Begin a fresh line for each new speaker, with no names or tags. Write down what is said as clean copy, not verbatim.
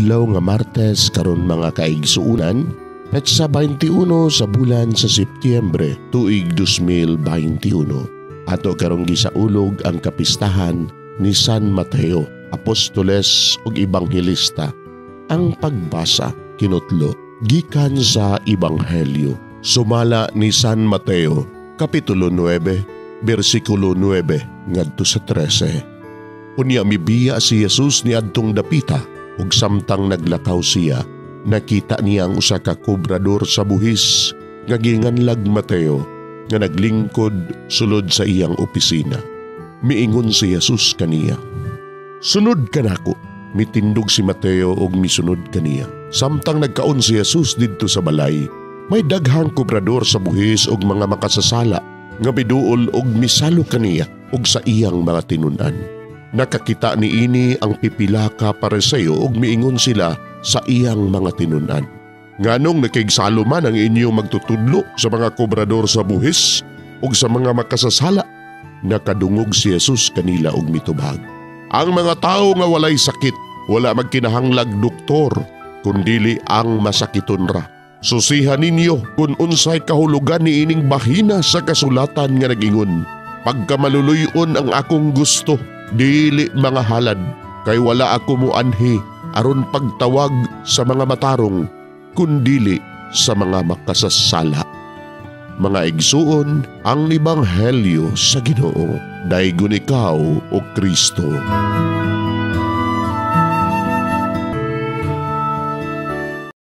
adlaw nga Martes karon mga kaigsuunan, petsa 21 sa bulan sa Setyembre tuig 2021. Ato karong gisaulog ang kapistahan ni San Mateo, apostoles ug ebanghelista. Ang pagbasa kinutlo gikan sa ebanghelyo sumala ni San Mateo, kapitulo 9, bersikulo 9 ngadto sa 13. Unya mibiya si Jesus niadtong dapita ug samtang naglakaw siya, nakita niya ang usa ka kobrador sa buhis nga ginganlag Mateo nga naglingkod sulod sa iyang opisina. Miingon si Jesus kaniya, "Sunod ka nako." Mitindog si Mateo ug misunod kaniya. Samtang nagkaon si Jesus didto sa balay, may daghang kobrador sa buhis ug mga makasasala nga miduol ug misalo kaniya ug sa iyang mga tinun-an. Nakakita niini ang pipila ka Pariseo ug miingon sila sa iyang mga tinun-an, "Nganong nakigsalo man ang inyong magtutudlo sa mga kobrador sa buhis ug sa mga makasasala?" Nakadungog si Jesus kanila og mitubag, "Ang mga tawo nga walay sakit wala magkinahanglag doktor, kundili ang masakiton ra. Susihan ninyo kung unsay kahulugan niining bahina sa kasulatan nga nagingon, pagkamaluluyon ang akong gusto, dili mga halad, kay wala ako moanhi aron pagtawag sa mga matarong, kundili sa mga makasasala." Mga igsuon, ang ebanghelyo sa Ginoo. Daygon ikaw o Kristo.